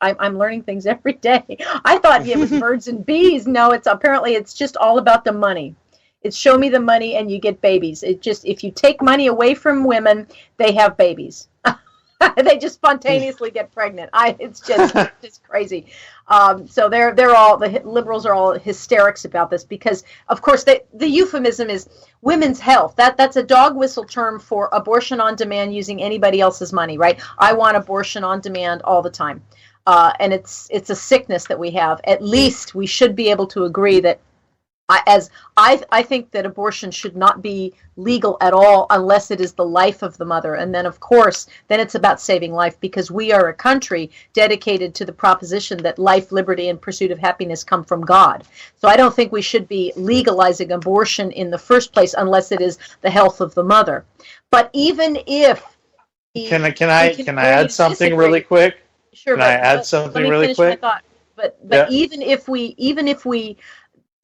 I'm learning things every day. I thought it was birds and bees. No, it's just all about the money. It's show me the money and you get babies. If you take money away from women, they have babies. They just spontaneously get pregnant. It's just crazy. So they're all, the liberals are all hysterics about this because, of course, the euphemism is women's health. That's a dog whistle term for abortion on demand using anybody else's money, right? I want abortion on demand all the time, and it's a sickness that we have. At least we should be able to agree that. I think that abortion should not be legal at all unless it is the life of the mother. And then, of course, then it's about saving life because we are a country dedicated to the proposition that life, liberty, and pursuit of happiness come from God. So I don't think we should be legalizing abortion in the first place unless it is the health of the mother. But even if... Can I add something really quick? Sure. Can I add something really quick? But yeah. even if we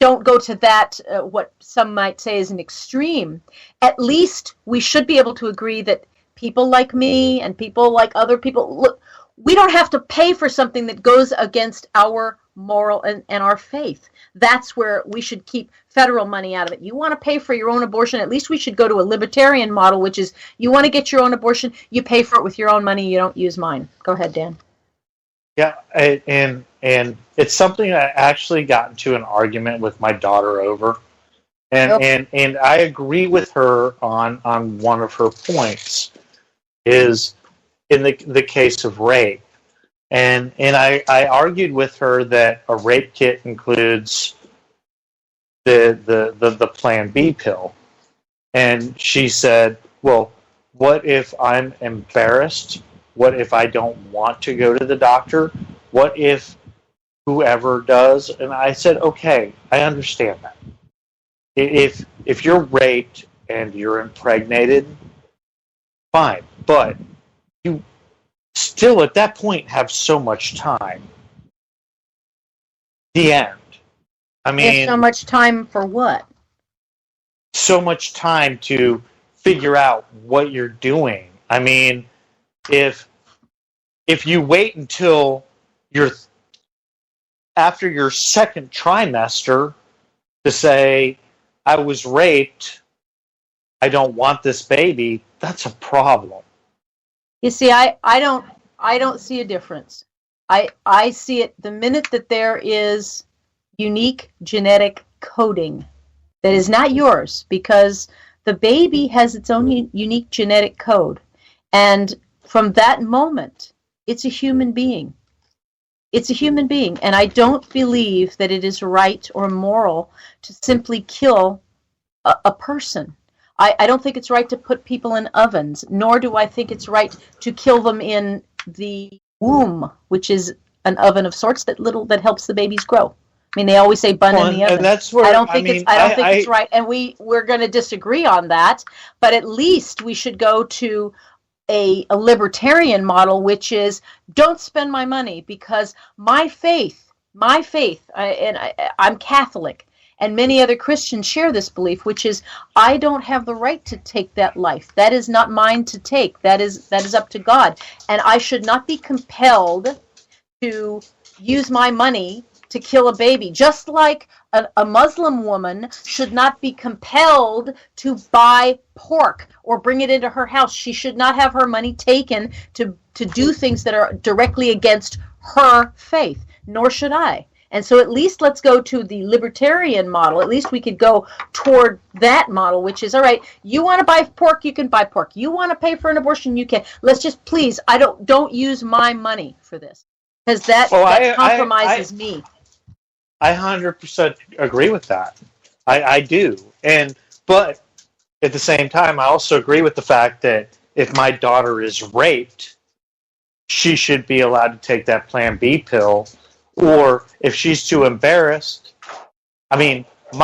don't go to that, what some might say is an extreme, at least we should be able to agree that people like me and people like other people, look, we don't have to pay for something that goes against our moral and our faith. That's where we should keep federal money out of it. You want to pay for your own abortion, at least we should go to a libertarian model, which is you want to get your own abortion, you pay for it with your own money, you don't use mine. Go ahead, Dan. Yeah, and it's something I actually got into an argument with my daughter over, and I agree with her on one of her points, is in the case of rape, and I argued with her that a rape kit includes the Plan B pill, and she said, well, what if I'm embarrassed? What if I don't want to go to the doctor? What if whoever does? And I said, okay, I understand that. If you're raped and you're impregnated, fine. But you still, at that point, have so much time. The end. I mean... so much time for what? So much time to figure out what you're doing. I mean... If you wait until after your second trimester to say, I was raped, I don't want this baby, that's a problem. You see, I don't see a difference. I see it the minute that there is unique genetic coding that is not yours, because the baby has its own unique genetic code. And from that moment, it's a human being. It's a human being. And I don't believe that it is right or moral to simply kill a person. I don't think it's right to put people in ovens, nor do I think it's right to kill them in the womb, which is an oven of sorts that helps the babies grow. I mean, they always say bun in the oven. And that's where, I don't think it's right. And we're going to disagree on that, but at least we should go to a libertarian model, which is don't spend my money, because my faith, I'm Catholic, and many other Christians share this belief, which is I don't have the right to take that life. That is not mine to take. That is up to God, and I should not be compelled to use my money to kill a baby, just like a Muslim woman should not be compelled to buy pork or bring it into her house. She should not have her money taken to do things that are directly against her faith, nor should I. And so at least let's go to the libertarian model. At least we could go toward that model, which is, all right, you want to buy pork, you can buy pork. You want to pay for an abortion, you can. Let's just, please, don't use my money for this, because that compromises me. I 100% agree with that. I do. But at the same time, I also agree with the fact that if my daughter is raped, she should be allowed to take that Plan B pill. Or if she's too embarrassed, I mean, if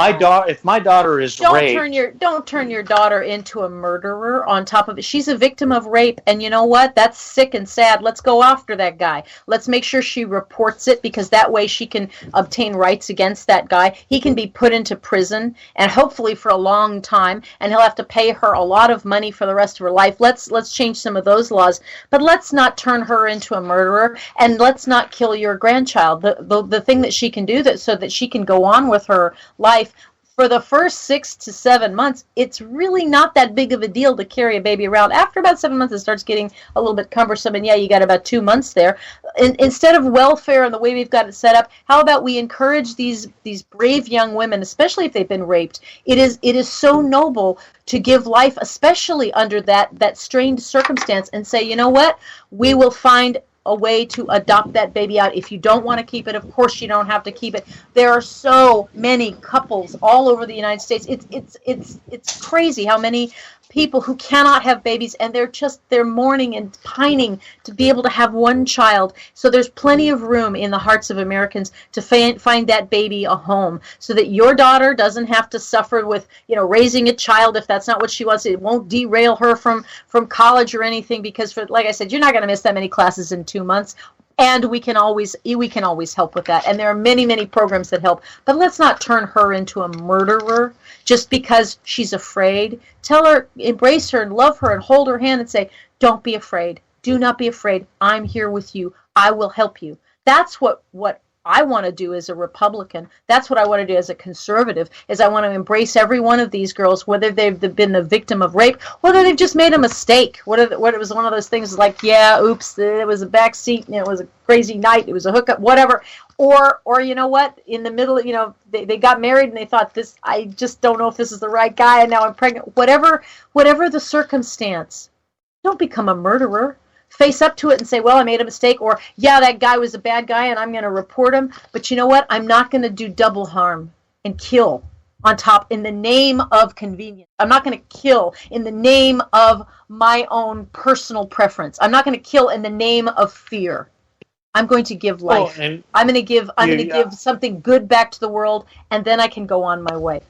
my daughter is raped, don't turn your daughter into a murderer. On top of it, she's a victim of rape, and you know what? That's sick and sad. Let's go after that guy. Let's make sure she reports it, because that way she can obtain rights against that guy. He can be put into prison, and hopefully for a long time, and he'll have to pay her a lot of money for the rest of her life. Let's change some of those laws, but let's not turn her into a murderer, and let's not kill your grandchild. The thing that she can do so that she can go on with her life. For the first 6 to 7 months, it's really not that big of a deal to carry a baby around. After about 7 months, it starts getting a little bit cumbersome, and you got about 2 months there. Instead of welfare and the way we've got it set up, how about we encourage these brave young women, especially if they've been raped? It is so noble to give life, especially under that strained circumstance, and say, you know what, we will find a way to adopt that baby out. If you don't want to keep it, of course you don't have to keep it. There are so many couples all over the United States. It's crazy how many people who cannot have babies, and they're mourning and pining to be able to have one child. So there's plenty of room in the hearts of Americans to find that baby a home, so that your daughter doesn't have to suffer with raising a child if that's not what she wants. It won't derail her from college or anything, because like I said, you're not going to miss that many classes in 2 months. And we can always help with that. And there are many, many programs that help. But let's not turn her into a murderer just because she's afraid. Tell her, embrace her and love her and hold her hand and say, don't be afraid. Do not be afraid. I'm here with you. I will help you. That's what I want to do as a Republican. That's what I want to do as a conservative, is I want to embrace every one of these girls, whether they've been the victim of rape, whether they've just made a mistake, whether it was one of those things like, yeah, oops, it was a back seat, and it was a crazy night, it was a hookup, whatever. Or you know what, in the middle, they got married and they thought, I just don't know if this is the right guy, and now I'm pregnant. Whatever the circumstance, don't become a murderer. Face up to it and say, well, I made a mistake, or, yeah, that guy was a bad guy and I'm going to report him. But you know what? I'm not going to do double harm and kill on top in the name of convenience. I'm not going to kill in the name of my own personal preference. I'm not going to kill in the name of fear. I'm going to give life. I'm going to give something good back to the world, and then I can go on my way.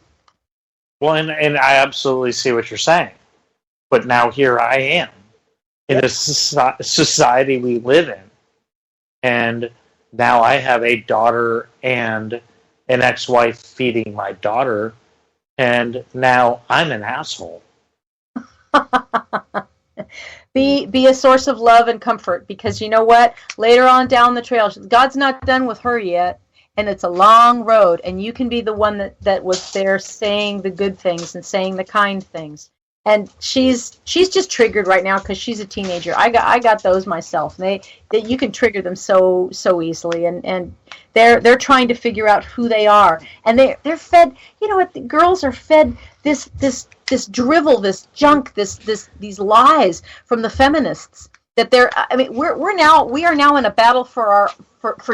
Well, and I absolutely see what you're saying. But now here I am. In the society we live in. And now I have a daughter and an ex-wife feeding my daughter, and now I'm an asshole. Be a source of love and comfort, because you know what? Later on down the trail, God's not done with her yet, and it's a long road, and you can be the one that was there saying the good things and saying the kind things. And she's just triggered right now because she's a teenager. I got those myself. You can trigger them so easily, and they're trying to figure out who they are, and they're fed. You know what? The girls are fed this drivel, this junk, these lies from the feminists that they're. I mean, we are now in a battle for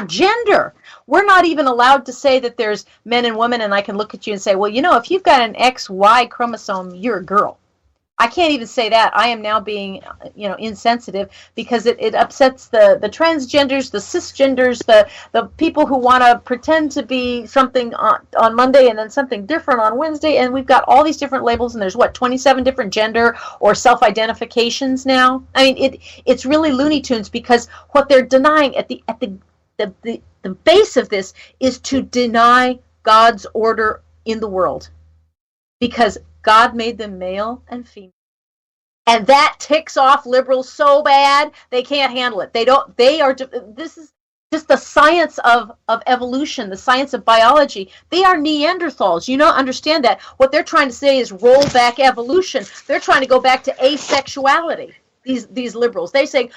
gender. We're not even allowed to say that there's men and women, and I can look at you and say, well, if you've got an XY chromosome, you're a girl. I can't even say that. I am now being, insensitive because it upsets the transgenders, the cisgenders, the people who want to pretend to be something on Monday and then something different on Wednesday. And we've got all these different labels, and there's 27 different gender or self-identifications now. I mean, it's really Looney Tunes, because what they're denying at the base of this is to deny God's order in the world, because God made them male and female. And that ticks off liberals so bad, they can't handle it. This is just the science of evolution, the science of biology. They are Neanderthals. You don't understand that. What they're trying to say is roll back evolution. They're trying to go back to asexuality. These liberals. They say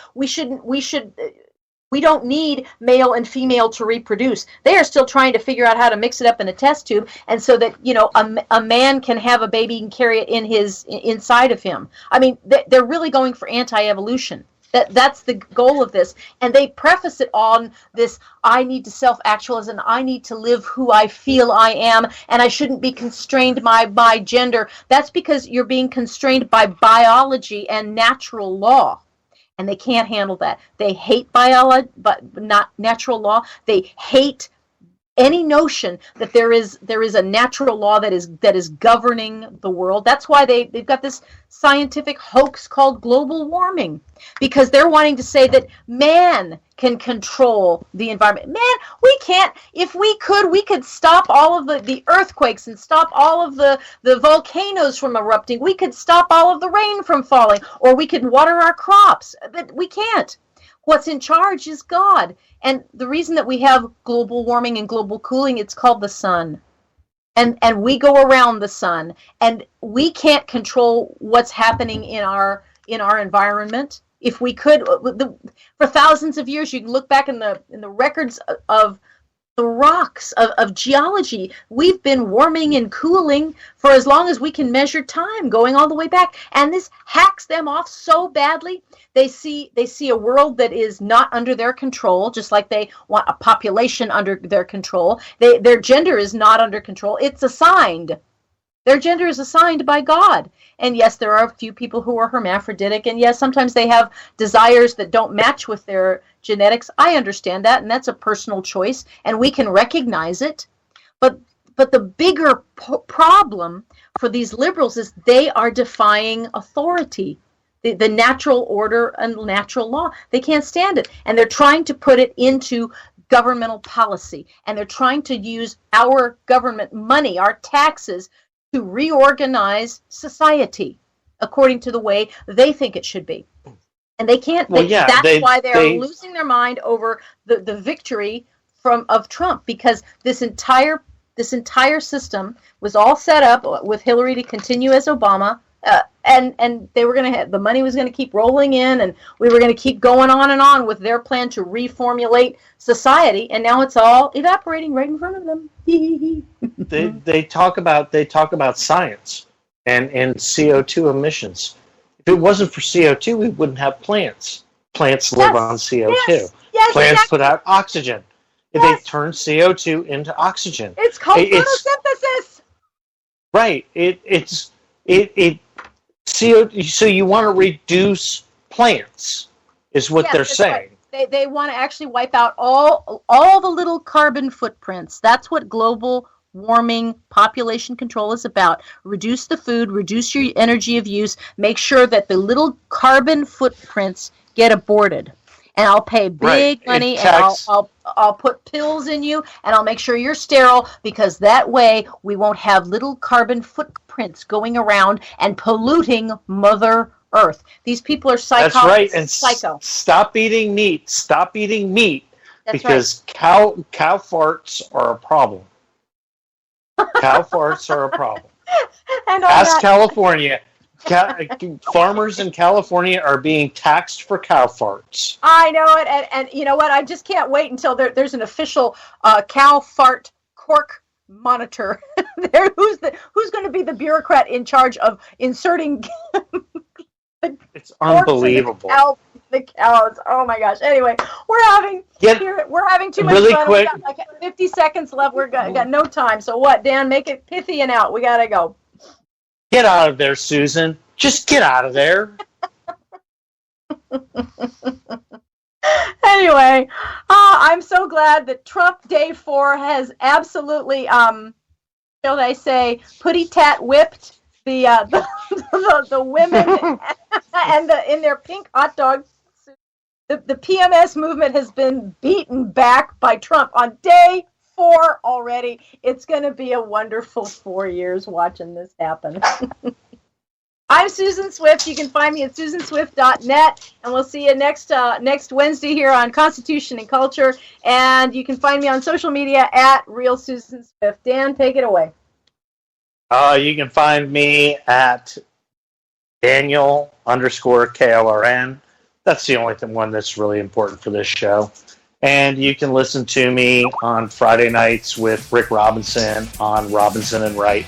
we don't need male and female to reproduce. They are still trying to figure out how to mix it up in a test tube, and so that a man can have a baby and carry it inside of him. I mean, they're really going for anti-evolution. That's the goal of this, and they preface it on this: I need to self-actualize, and I need to live who I feel I am, and I shouldn't be constrained by gender. That's because you're being constrained by biology and natural law. And they can't handle that. They hate biology, but not natural law. They hate any notion that there is a natural law that is governing the world. That's why they've got this scientific hoax called global warming, because they're wanting to say that man can control the environment. Man, we can't. If we could stop all of the earthquakes and stop all of the volcanoes from erupting. We could stop all of the rain from falling, or we could water our crops. But we can't. What's in charge is God. And the reason that we have global warming and global cooling, it's called the sun. And we go around the sun. And we can't control what's happening in our environment. If we could, for thousands of years, you can look back in the records of the rocks of geology. We've been warming and cooling for as long as we can measure time, going all the way back. And this hacks them off so badly. They see a world that is not under their control, just like they want a population under their control. Their gender is not under control. It's assigned. Their gender is assigned by God. And yes, there are a few people who are hermaphroditic, and yes, sometimes they have desires that don't match with their genetics. I understand that, and that's a personal choice, and we can recognize it. But the bigger problem for these liberals is they are defying authority, the natural order and natural law. They can't stand it, and they're trying to put it into governmental policy, and they're trying to use our government money, our taxes, to reorganize society according to the way they think it should be. And they can't. That's why they're losing their mind over the victory of Trump, because this entire system was all set up with Hillary to continue as Obama, and they were going to have, the money was going to keep rolling in, and we were going to keep going on and on with their plan to reformulate society, and now it's all evaporating right in front of them. They talk about science and CO2 emissions. If it wasn't for CO2, we wouldn't have plants. Plants live on CO2. Yes, plants exactly. Put out oxygen. Yes. They turn CO2 into oxygen. It's called photosynthesis. Right. CO2. So you want to reduce plants, is what they're saying. Right. They want to actually wipe out all the little carbon footprints. That's what global warming, population control is about. Reduce the food, reduce your energy of use, make sure that the little carbon footprints get aborted. And I'll pay big money, and I'll put pills in you, and I'll make sure you're sterile, because that way we won't have little carbon footprints going around and polluting Mother Earth. These people are psycho. That's right, and psycho. Stop eating meat. Stop eating meat. That's because right. cow farts are a problem. Cow farts are a problem. Ask California. Farmers in California are being taxed for cow farts. I know it, and you know what? I just can't wait until there's an official cow fart cork monitor. Who's going to be the bureaucrat in charge of inserting? It's unbelievable. The cows. Oh my gosh. Anyway, we're having too much really fun. Quick. We got like 50 seconds left. We've got no time. So what, Dan? Make it pithy and out. We gotta go. Get out of there, Susan. Just get out of there. Anyway, I'm so glad that Trump Day 4 has absolutely, shall I say, putty-tat whipped the women and in their pink hot dog suits. The PMS movement has been beaten back by Trump on day 4 already. It's going to be a wonderful 4 years watching this happen. I'm Susan Swift. You can find me at susanswift.net, and we'll see you next Wednesday here on Constitution and Culture. And you can find me on social media at Real Susan Swift. Dan, take it away. You can find me at Daniel_KLRN. That's the only one that's really important for this show. And you can listen to me on Friday nights with Rick Robinson on Robinson and Wright.